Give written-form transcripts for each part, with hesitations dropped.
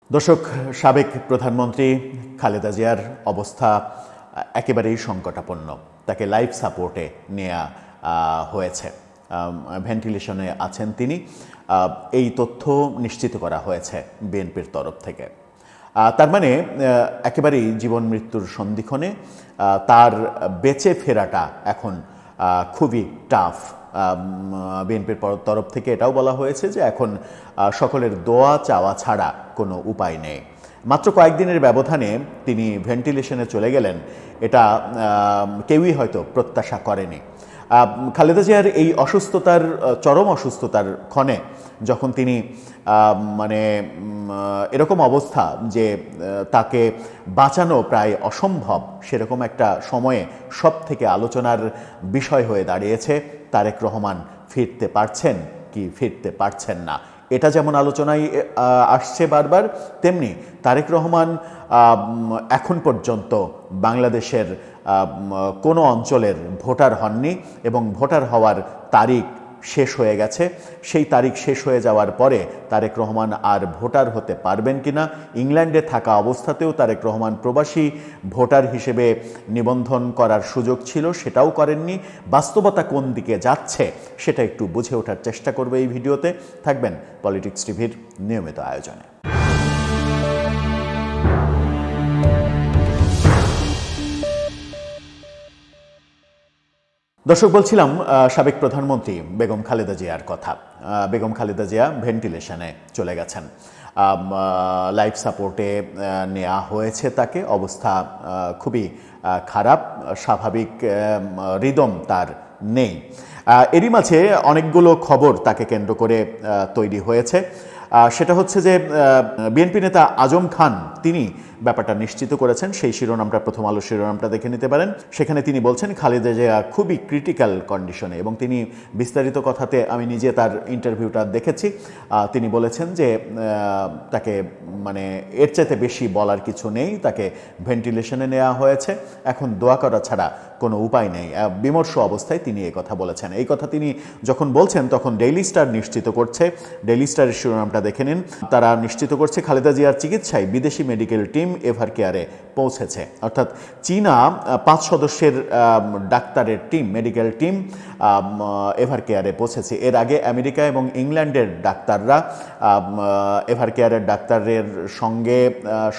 দর্শক, সাবেক প্রধানমন্ত্রী খালেদা জিয়ার অবস্থা একেবারেই সংকটাপন্ন। তাকে লাইফ সাপোর্টে নেওয়া হয়েছে, ভেন্টিলেশনে আছেন তিনি। এই তথ্য নিশ্চিত করা হয়েছে বিএনপির তরফ থেকে। তার মানে একেবারেই জীবন মৃত্যুর সন্ধিক্ষণে তার বেঁচে ফেরাটা এখন খুবই টাফ। বিএনপির তরফ থেকে এটাও বলা হয়েছে যে এখন সকলের দোয়া চাওয়া ছাড়া কোনো উপায় নেই। মাত্র কয়েকদিনের ব্যবধানে তিনি ভেন্টিলেশনে চলে গেলেন, এটা কেউই হয়তো প্রত্যাশা করেনি। খালেদা জিয়ার এই অসুস্থতার, চরম অসুস্থতার ক্ষণে যখন তিনি এরকম অবস্থা যে তাকে বাঁচানো প্রায় অসম্ভব, সেরকম একটা সময়ে সব থেকে আলোচনার বিষয় হয়ে দাঁড়িয়েছে তারেক রহমান ফিরতে পারছেন কি ফিরতে পারছেন না। এটা যেমন আলোচনায় আসছে বারবার, তেমনি তারেক রহমান এখন পর্যন্ত বাংলাদেশের কোনো অঞ্চলের ভোটার হননি এবং ভোটার হওয়ার তারিখ শেষ হয়ে গেছে। সেই তারিখ শেষ হয়ে যাওয়ার পরে তারেক রহমান আর ভোটার হতে পারবেন কিনা, ইংল্যান্ডে থাকা অবস্থাতেও তারেক রহমান প্রবাসী ভোটার হিসেবে নিবন্ধন করার সুযোগ ছিল, সেটাও করেননি। বাস্তবতা কোন দিকে যাচ্ছে সেটা একটু বুঝে ওঠার চেষ্টা করবে এই ভিডিওতে। থাকবেন পলিটিক্স টিভির নিয়মিত আয়োজনে। দর্শক, বলছিলাম সাবেক প্রধানমন্ত্রী বেগম খালেদা জিয়ার কথা। বেগম খালেদা জিয়া ভেন্টিলেশনে চলে গেছেন, লাইফ সাপোর্টে নেওয়া হয়েছে তাকে। অবস্থা খুবই খারাপ, স্বাভাবিক রিদম তার নেই। এরই মাঝে অনেকগুলো খবর তাকে কেন্দ্র করে তৈরি হয়েছে। সেটা হচ্ছে যে বিএনপি নেতা আজম খান তিনি ব্যাপারটা নিশ্চিত করেছেন। সেই শিরোনামটা, প্রথম আলো শিরোনামটা দেখে নিতে পারেন। সেখানে তিনি বলছেন খালেদা জিয়া খুবই ক্রিটিক্যাল কন্ডিশনে, এবং তিনি বিস্তারিত কথাতে আমি নিজে তার ইন্টারভিউটা দেখেছি। তিনি বলেছেন যে তাকে এর চাইতে বেশি বলার কিছু নেই, তাকে ভেন্টিলেশনে নেওয়া হয়েছে, এখন দোয়া করা ছাড়া কোনো উপায় নেই। বিমর্ষ অবস্থায় তিনি এই কথা বলেছেন। এই কথা তিনি যখন বলছেন তখন ডেইলি স্টার নিশ্চিত করছে, ডেইলি স্টারের শিরোনামটা দেখে নিন। তারা নিশ্চিত করছে খালেদা জিয়ার চিকিৎসায় বিদেশি মেডিকেল টিম এভার কেয়ারে পৌঁছেছে। অর্থাৎ চীনা 5 সদস্যের ডাক্তারের টিম, মেডিকেল টিম এভার কেয়ারে পৌঁছেছে। এর আগে আমেরিকা এবং ইংল্যান্ডের ডাক্তাররা এভার কেয়ারের ডাক্তারের সঙ্গে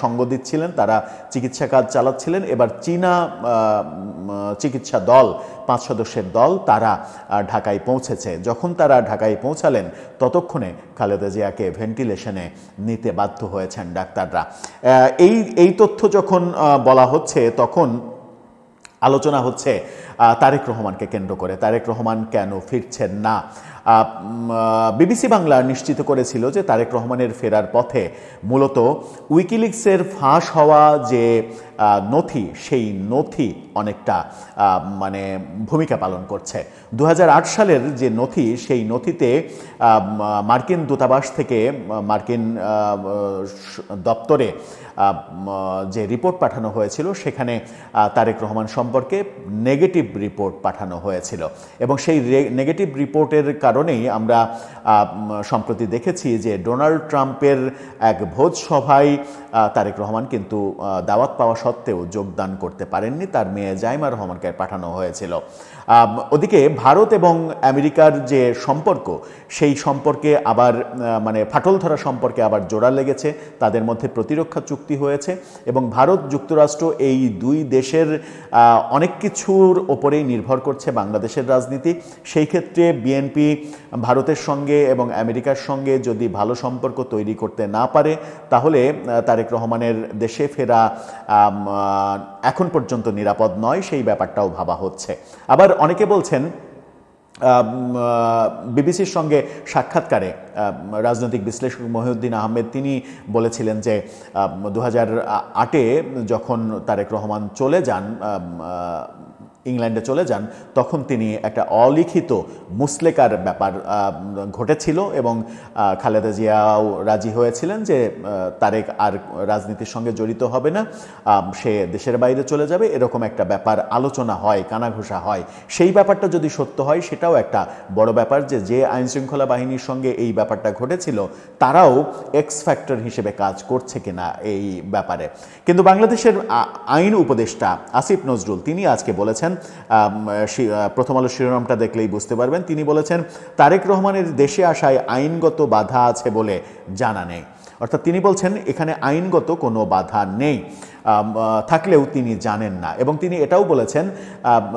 সঙ্গ দিচ্ছিলেন, তারা চিকিৎসা কাজ চালাচ্ছিলেন। এবার চীনা চিকিৎসা দল, 5 সদস্যের দল, তারা ঢাকায় পৌঁছেছে। যখন তারা ঢাকায় পৌঁছালেন ততক্ষণে খালেদা জিয়াকে ভেন্টিলেশনে নিতে বাধ্য হয়েছেন ডাক্তাররা। এই তথ্য যখন বলা হচ্ছে তখন আলোচনা হচ্ছে তারেক রহমানকে কেন্দ্র করে। তারেক রহমান কেন ফিরছেন না? বিবিসি বাংলা নিশ্চিত করেছিল যে তারেক রহমানের ফেরার পথে মূলত উইকিলিক্সের ফাঁস হওয়া যে নথি, সেই নথি অনেকটা ভূমিকা পালন করছে। 2008 সালের যে নথি, সেই নথিতে মার্কিন দূতাবাস থেকে মার্কিন দপ্তরে যে রিপোর্ট পাঠানো হয়েছিল সেখানে তারেক রহমান সম্পর্কে নেগেটিভ রিপোর্ট পাঠানো হয়েছিল, এবং সেই নেগেটিভ রিপোর্টের কারণেই আমরা সম্প্রতি দেখেছি যে ডোনাল্ড ট্রাম্পের এক ভোজ সভায় তারেক রহমান কিন্তু দাওয়াত পাওয়া সত্ত্বেও যোগদান করতে পারেননি, তার মেয়ে জাইমা রহমানকে পাঠানো হয়েছিল। ওদিকে ভারত এবং আমেরিকার যে সম্পর্ক, সেই সম্পর্কে আবার ফাটল ধরা সম্পর্কে আবার জোড়া লেগেছে, তাদের মধ্যে প্রতিরক্ষা চুক্তি হয়েছে, এবং ভারত যুক্তরাষ্ট্র এই দুই দেশের অনেক কিছুর ওপরেই নির্ভর করছে বাংলাদেশের রাজনীতি। সেই ক্ষেত্রে বিএনপি ভারতের সঙ্গে এবং আমেরিকার সঙ্গে যদি ভালো সম্পর্ক তৈরি করতে না পারে, তাহলে তারেক রহমানের দেশে ফেরা এখন পর্যন্ত নিরাপদ নয়, সেই ব্যাপারটাও ভাবা হচ্ছে। আবার অনেকে বলছেন, বিবিসির সঙ্গে সাক্ষাৎকারে রাজনৈতিক বিশ্লেষক মহিউদ্দিন আহমেদ তিনি বলেছিলেন যে 2008-এ যখন তারেক রহমান চলে যান ইংল্যান্ডে চলে যান, তখন তিনি একটা অলিখিত মুসলেকার ব্যাপার ঘটেছিল এবং খালেদা জিয়াও রাজি হয়েছিলেন যে তারেক আর রাজনীতির সঙ্গে জড়িত হবে না, সে দেশের বাইরে চলে যাবে, এরকম একটা ব্যাপার আলোচনা হয়, কানাঘুষা হয়। সেই ব্যাপারটা যদি সত্য হয় সেটাও একটা বড় ব্যাপার, যে আইনশৃঙ্খলা বাহিনীর সঙ্গে এই ব্যাপারটা ঘটেছিল তারাও এক্স ফ্যাক্টর হিসেবে কাজ করছে কিনা এই ব্যাপারে। কিন্তু বাংলাদেশের আইন উপদেষ্টা আসিফ নজরুল তিনি আজকে বলেছেন, প্রথম আলো শিরোনামটা দেখলেই বুঝতে পারবেন, তিনি বলেছেন তারেক রহমানের দেশে আসায় আইনগত বাধা আছে বলে জানা নেই। অর্থাৎ তিনি বলছেন এখানে আইনগত কোনো বাধা নেই, থাকলেও তিনি জানেন না। এবং তিনি এটাও বলেছেন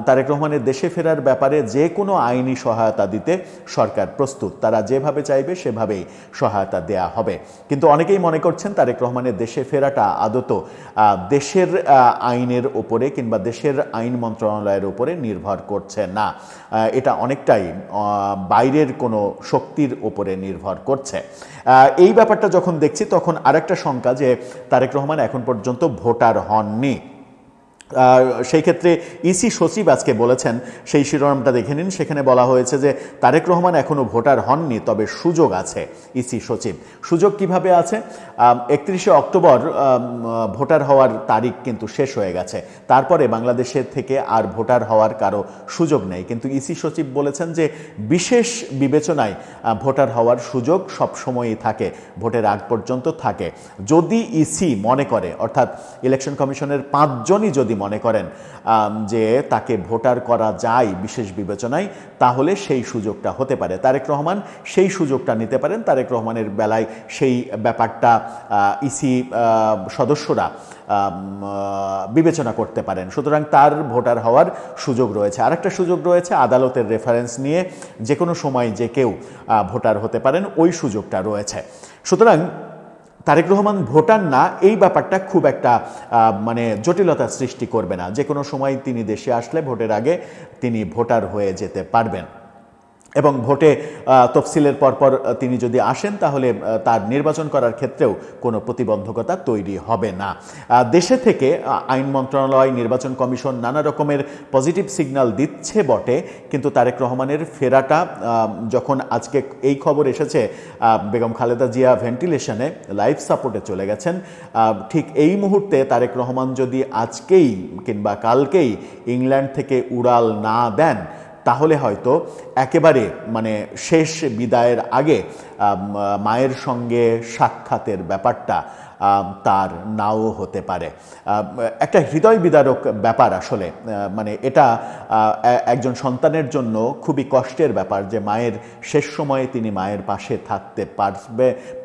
তারেক রহমানের দেশে ফেরার ব্যাপারে যে কোনো আইনি সহায়তা দিতে সরকার প্রস্তুত, তারা যেভাবে চাইবে সেভাবেই সহায়তা দেয়া হবে। কিন্তু অনেকেই মনে করছেন তারেক রহমানের দেশে ফেরাটা আদত দেশের আইনের উপরে কিংবা দেশের আইন মন্ত্রণালয়ের উপরে নির্ভর করছে না, এটা অনেকটাই বাইরের কোনো শক্তির উপরে নির্ভর করছে। এই ব্যাপারটা যখন দেখছি তখন আরেকটা শঙ্কা যে তারেক রহমান এখন পর্যন্ত ভোটার হননি। সেই ক্ষেত্রে ইসি সচিব আজকে বলেছেন, সেই শিরোনামটা দেখে নিন, সেখানে বলা হয়েছে যে তারেক রহমান এখনও ভোটার হননি, তবে সুযোগ আছে। ইসি সচিব সুযোগ কিভাবে আছে? 31শে অক্টোবর ভোটার হওয়ার তারিখ কিন্তু শেষ হয়ে গেছে, তারপরে বাংলাদেশের থেকে আর ভোটার হওয়ার কারো সুযোগ নেই। কিন্তু ইসি সচিব বলেছেন যে বিশেষ বিবেচনায় ভোটার হওয়ার সুযোগ সবসময়ই থাকে, ভোটের আগ পর্যন্ত থাকে। যদি ইসি মনে করে, অর্থাৎ ইলেকশন কমিশনের 5 জনই যদি মনে করেন যে তাকে ভোটার করা যায় বিশেষ বিবেচনায়, তাহলে সেই সুযোগটা হতে পারে। তারেক রহমান সেই সুযোগটা নিতে পারেন। তারেক রহমানের বেলায় সেই ব্যাপারটা ইসি সদস্যরা বিবেচনা করতে পারেন, সুতরাং তার ভোটার হওয়ার সুযোগ রয়েছে। আরেকটা সুযোগ রয়েছে, আদালতের রেফারেন্স নিয়ে যে কোনো সময় যে কেউ ভোটার হতে পারেন, ওই সুযোগটা রয়েছে। সুতরাং তারেক রহমান ভোটার না, এই ব্যাপারটা খুব একটা মানে জটিলতা সৃষ্টি করবে না। যে কোনো সময় তিনি দেশে আসলে ভোটের আগে তিনি ভোটার হয়ে যেতে পারবেন এবং ভোটে তফসিলের পরপর তিনি যদি আসেন তাহলে তার নির্বাচন করার ক্ষেত্রেও কোনো প্রতিবন্ধকতা তৈরি হবে না। দেশে থেকে আইন মন্ত্রণালয়, নির্বাচন কমিশন নানা রকমের পজিটিভ সিগন্যাল দিচ্ছে বটে, কিন্তু তারেক রহমানের ফেরাটা যখন আজকে এই খবর এসেছে বেগম খালেদা জিয়া ভেন্টিলেশনে লাইফ সাপোর্টে চলে গেছেন, ঠিক এই মুহূর্তে তারেক রহমান যদি আজকেই কিংবা কালকেই ইংল্যান্ড থেকে উড়াল না দেন, তাহলে হয়তো একেবারে মানে শেষ বিদায়ের আগে মায়ের সঙ্গে সাক্ষাতের ব্যাপারটা তার নাও হতে পারে। একটা হৃদয় বিদারক ব্যাপার আসলে, মানে এটা একজন সন্তানের জন্য খুবই কষ্টের ব্যাপার যে মায়ের শেষ সময়ে তিনি মায়ের পাশে থাকতে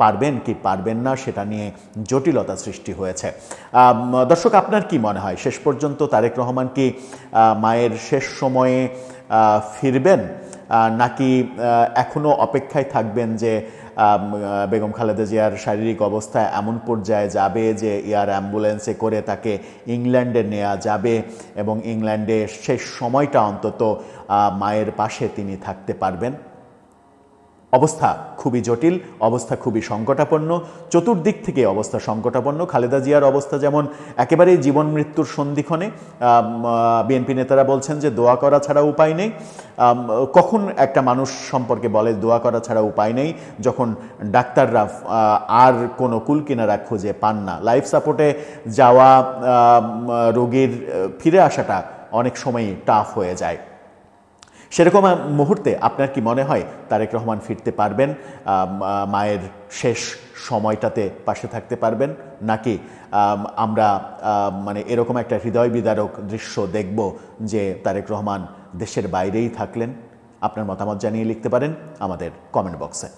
পারবেন কি পারবেন না সেটা নিয়ে জটিলতা সৃষ্টি হয়েছে। দর্শক, আপনার কি মনে হয় শেষ পর্যন্ত তারেক রহমান কি মায়ের শেষ সময়ে ফিরবেন, নাকি এখনও অপেক্ষায় থাকবেন যে বেগম খালেদা জিয়ার শারীরিক অবস্থা এমন পর্যায়ে যাবে যে এয়ার অ্যাম্বুলেন্সে করে তাকে ইংল্যান্ডে নেওয়া যাবে এবং ইংল্যান্ডে শেষ সময়টা অন্তত মায়ের পাশে তিনি থাকতে পারবেন? অবস্থা খুবই জটিল, অবস্থা খুবই সংকটাপন্ন, চতুর্দিক থেকে অবস্থা সংকটাপন্ন। খালেদা জিয়ার অবস্থা যেমন একেবারেই জীবন মৃত্যুর সন্ধিক্ষণে, বিএনপি নেতারা বলছেন যে দোয়া করা ছাড়া উপায় নেই। কখন একটা মানুষ সম্পর্কে বলে দোয়া করা ছাড়া উপায় নেই? যখন ডাক্তাররা আর কোনো কুলকিনারা খুঁজে পান না। লাইফ সাপোর্টে যাওয়া রোগীর ফিরে আসাটা অনেক সময়ই টাফ হয়ে যায়। সেরকম মুহূর্তে আপনার কি মনে হয় তারেক রহমান ফিরতে পারবেন, মায়ের শেষ সময়টাতে পাশে থাকতে পারবেন, নাকি আমরা মানে এরকম একটা হৃদয় বিদারক দৃশ্য দেখব যে তারেক রহমান দেশের বাইরেই থাকলেন? আপনার মতামত জানিয়ে লিখতে পারেন আমাদের কমেন্ট বক্সে।